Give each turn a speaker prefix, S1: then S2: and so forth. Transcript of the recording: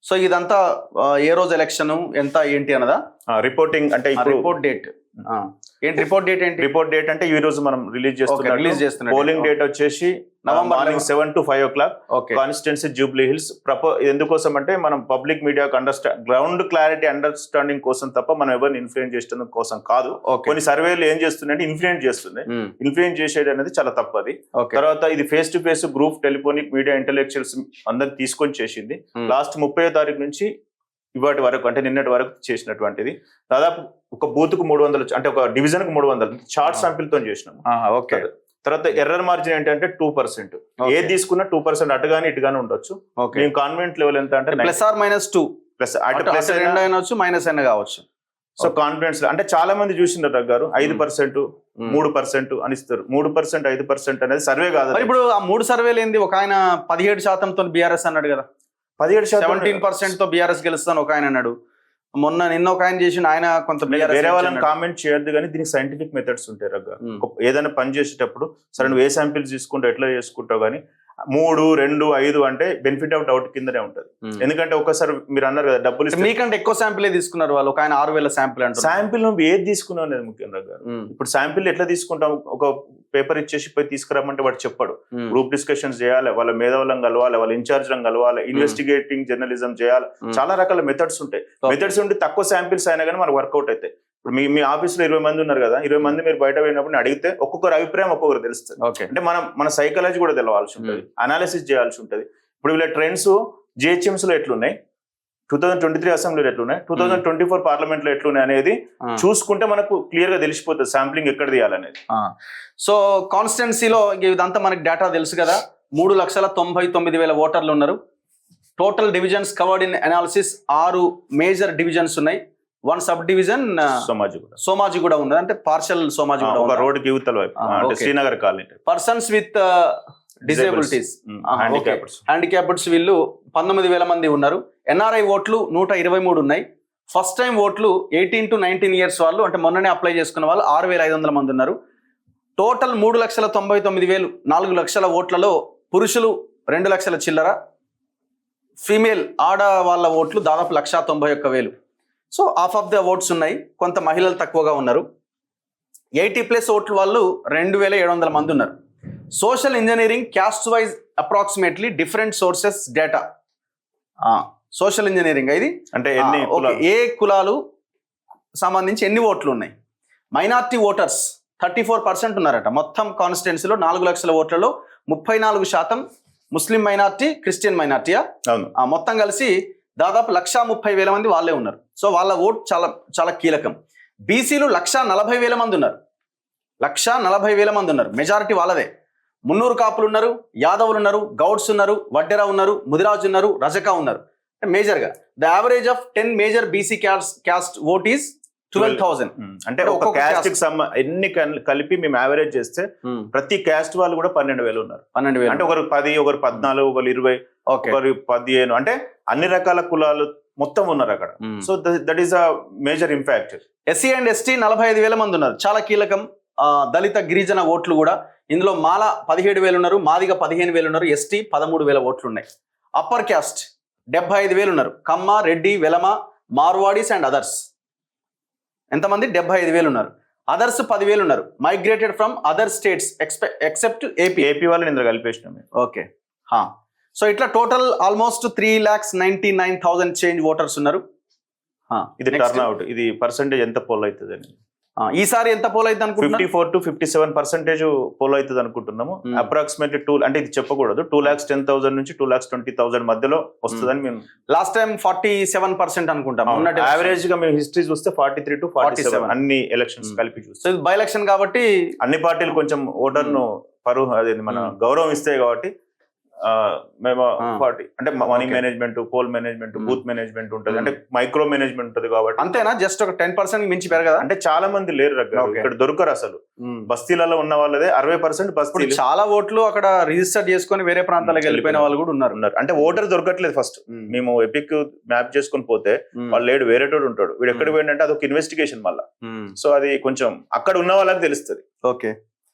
S1: So ఇదంతా ఏ రోజు election ఎంత ఏంటి అన్నదా
S2: రిపోర్టింగ్ అంటే
S1: రిపోర్ట్ డేట్ ఏంటి రిపోర్ట్ డేట్ ఏంటి
S2: రిపోర్ట్ డేట్ అంటే ఈ రోజు మనం రిలీజ్ చేస్తున్నాం పోలింగ్ డేట్ వచ్చేసి
S1: November
S2: morning 7 to 5 o'clock
S1: okay
S2: constituency Jubilee hills ఎందుకోసం అంటే మనం పబ్లిక్ మీడియాకు గ్రౌండ్ క్లారిటీ అండర్స్టాండింగ్ కోసం తప్ప మనం ఎవరిని ఇన్ఫ్లుయెన్స్ చేయడం కోసం కాదు. కొన్ని సర్వేలు ఏం చేస్తున్నాయంటే ఇన్ఫ్లుయెన్స్ చేస్తుంది. ఇన్ఫ్లుయెన్స్ చేసేది అనేది చాలా తప్పది. తర్వాత ఇది face to face group telephonic media intellectuals అందరు తీసుకొని చేసింది. లాస్ట్ 30వ తారీఖు నుంచి ఇవాటి వరకు అంటే నిన్నటి వరకు చేసినటువంటిది. దాదాపు ఒక బూత్ కు 300 అంటే ఒక డివిజన్ కు 300 చార్ట్ శాంపిల్ తో చేసినాము. తర్వాత ఎర్రర్ మార్జిన్ ఏంటంటే 2%. ఏది తీసుకున్నా 2% అటుగాని ఇటుగాని ఉండొచ్చు. మేము కాన్ఫిడెంట్ లెవెల్ ఎంత అంటే
S1: +-2 ప్లస్ అయినవచ్చు మైనస్ అయినా కావచ్చు.
S2: సో కాన్ఫిడెన్స్ అంటే చాలా మంది చూసిండ్రు గారు 5%, 3% అని ఇస్తారు. 3%, 5% అనేది సర్వే కాదు.
S1: ఇప్పుడు ఆ 3 సర్వేలు ఏంది? ఒక ఆయన 17% బీఆర్ఎస్ అన్నాడు కదా, 17% తో బీఆర్ఎస్ గెలుస్తాను ఒక ఆయన అన్నాడు. నిన్న ఒక ఆయన చేసిన ఆయన కొంత
S2: వేరే వాళ్ళని కామెంట్ చేయొద్దు, కానీ దీనికి సైంటిఫిక్ మెథడ్స్ ఉంటాయి రగ్గ. ఏదైనా పని చేసేటప్పుడు సరే నువ్వు ఏ శాంపిల్స్ తీసుకుంటావు ఎట్లా చేసుకుంటావు, కానీ 3, 2, 5 అంటే బెనిఫిట్ ఆఫ్ డౌట్ కిందనే ఉంటది. ఎందుకంటే ఒకసారి మీరు అన్నారు కదా డబ్బులు
S1: మీకంటే ఎక్కువ శాంపిల్ తీసుకున్నారు వాళ్ళు. ఒక ఆయన 6,000 శాంపిల్ అంటే
S2: శాంపిల్ నువ్వు ఏది తీసుకున్నావు అనేది ముఖ్యం రగ్గ. ఇప్పుడు శాంపిల్ ఎట్లా తీసుకుంటాం? ఒక పేపర్ ఇచ్చేసి పోయి తీసుకురామంటే వాడు చెప్పాడు. గ్రూప్ డిస్కషన్స్ చేయాలి, వాళ్ళ మేధావులను కలవాలి, వాళ్ళ ఇన్ఛార్జ్లను కలవాలి, ఇన్వెస్టిగేటింగ్ జర్నలిజం చేయాలి. చాలా రకాల మెథడ్స్ ఉంటాయి. మెథడ్స్ ఉంటే తక్కువ శాంపిల్స్ అయినా కానీ మనకు వర్కౌట్ అవుతాయి. ఇప్పుడు మీ ఆఫీస్ లో 20 మంది ఉన్నారు కదా, 20 మంది మీరు బయట పోయినప్పుడు అడిగితే ఒక్కొక్కరు అభిప్రాయం ఒక్కొక్కరు తెలుస్తుంది. అంటే మన సైకాలజీ కూడా తెలవాల్సి ఉంటుంది, అనాలిసిస్ చేయాల్సి ఉంటుంది. ఇప్పుడు వీళ్ళ ట్రెండ్స్ జిహెచ్ఎంస్ లో ఎట్లున్నాయి, 2023 అసెంబ్లీలో ఎట్లున్నాయి, 2024 పార్లమెంట్ లో ఎట్లున్నాయి అనేది చూసుకుంటే మనకు క్లియర్ గా తెలిసిపోతుంది శాంప్లింగ్ ఎక్కడ తీయాలనేది.
S1: సో కాన్స్టిట్యున్సీలో ఇదంతా మనకి డేటా తెలుసు కదా. 3,99,000 ఓటర్లు ఉన్నారు. Total divisions covered in analysis 6 major divisions ఉన్నాయి. 1 సబ్ డివిజన్ సోమాజి కూడా ఉంది, అంటే పార్షల్ సోమాజి కూడా
S2: రోడ్ కి యువతల వైపు Srinagar colony.
S1: Persons with disabilities handicappeds వీళ్ళు 19,000 మంది ఉన్నారు. ఎన్ఆర్ఐ ఓట్లు 123 ఉన్నాయి. ఫస్ట్ టైం ఓట్లు 18 to 19 years వాళ్ళు, అంటే మొన్ననే అప్లై చేసుకున్న వాళ్ళు 6,500 మంది ఉన్నారు. టోటల్ 3,99,000, 4 లక్షల ఓట్లలో పురుషులు 2 లక్షల చిల్లర, ఫీమేల్ ఆడవాళ్ళ ఓట్లు దాదాపు 191,000. So half of the votes ఉన్నాయి. కొంత మహిళలు తక్కువగా ఉన్నారు. 80+ ఓట్లు వాళ్ళు 2,700 మంది ఉన్నారు. Social engineering caste wise approximately different sources data. Social engineering ఇది అంటే ఏ కులాలు సంబంధించి ఎన్ని ఓట్లు ఉన్నాయి. మైనార్టీ ఓటర్స్ 34% ఉన్నారట. మొత్తం కాన్స్టిట్యున్సీలో 4 లక్షల ఓట్లలో 34% ముస్లిం మైనార్టీ, క్రిస్టియన్ మైనార్టీయా మొత్తం కలిసి దాదాపు 130,000 మంది వాళ్ళే ఉన్నారు. సో వాళ్ళ ఓట్ చాలా చాలా కీలకం. బీసీలు 140,000 మంది ఉన్నారు. 140,000 మంది ఉన్నారు. మెజారిటీ వాళ్ళదే. మున్నూరు కాపులు ఉన్నారు, యాదవులు ఉన్నారు, గౌడ్స్ ఉన్నారు, వడ్డెర ఉన్నారు, ముదిరాజు ఉన్నారు, రజక ఉన్నారు. మేజర్గా the average of 10 major BC caste vote is 12,000.
S2: అంటే ఒక క్యాస్ట్ ఎన్ని కలిపి మేము యావరేజ్ చేస్తే ప్రతి క్యాస్ట్ వాళ్ళు కూడా 12,000 ఉన్నారు.
S1: 12,000
S2: అంటే ఒకరు 10, ఒకరు 14, ఒకరు 20, ఒకరు 15, అంటే అన్ని రకాల కులాలు మొత్తం ఉన్నారు అక్కడ. So that is a major impact.
S1: SC and ST 45,000 మంది ఉన్నారు, చాలా కీలకం. దళిత గిరిజన ఓట్లు కూడా ఇందులో మాల 17,000 ఉన్నారు, మాదిగ 15,000 ఉన్నారు, ఎస్టీ 13,000 ఓట్లు ఉన్నాయి. అప్పర్ క్యాస్ట్ 75,000 ఉన్నారు. కమ్మ, రెడ్డి, వెలమ, మార్వాడీస్ అండ్ అదర్స్ ఎంతమంది? 75,000 ఉన్నారు. అదర్స్ 10,000 ఉన్నారు. Migrated from other states except AP
S2: వాళ్ళని ఇందులో కలిపేసినాం.
S1: ఓకే. సో ఇట్లా టోటల్ ఆల్మోస్ట్ 3,99,000 చేంజ్ ఓటర్స్ ఉన్నారు.
S2: ఇది టర్న్ అవుట్, ఇది పర్సెంటేజ్ ఎంత పోల్ అవుతుంది అని
S1: ఈసారి ఎంత పోల్ అవుతుంది అనుకుంటున్నాం?
S2: 54 to 57% పోల్ అవుతుంది అనుకుంటున్నాము. అప్రాక్సిమేట్లీ 2 అంటే ఇది చెప్పకూడదు, 2,10,000 నుంచి 2,20,000 మధ్యలో వస్తుందని మేము
S1: లాస్ట్ టైం 47% అనుకుంటాం.
S2: యావరేజ్ గా మేము హిస్టరీ చూస్తే 43 to 47 అన్ని ఎలక్షన్స్ కలిపి చూస్తే.
S1: బై ఎలక్షన్ కాబట్టి
S2: అన్ని పార్టీలు కొంచెం ఓటర్ ను అదే మన గౌరవం ఇస్తాయి కాబట్టి మేము పార్టీ అంటే money management, poll management, booth management ఉంటుంది, అంటే మైక్రో మేనేజ్మెంట్ ఉంటుంది కాబట్టి.
S1: అంతేనా? జస్ట్ ఒక 10% మించి పెరగదా?
S2: అంటే చాలా మంది లేరు ఇక్కడ దొరకరు అసలు. బస్తీలలో ఉన్న వాళ్ళదే 60% బస్తీ.
S1: చాలా ఓట్లు అక్కడ రిజిస్టర్ చేసుకుని వేరే ప్రాంతాలకు వెళ్ళిపోయిన వాళ్ళు కూడా ఉన్నారు.
S2: అంటే ఓటర్ దొరకట్లేదు. ఫస్ట్ మేము ఎపిక్ మ్యాప్ చేసుకుని పోతే వాళ్ళు లేడు, వేరేటోడు ఉంటాడు. వీడు ఎక్కడ పోయిందంటే అదొక ఇన్వెస్టిగేషన్ మళ్ళా. సో అది కొంచెం అక్కడ ఉన్న వాళ్ళకి తెలుస్తుంది.
S1: ఓకే.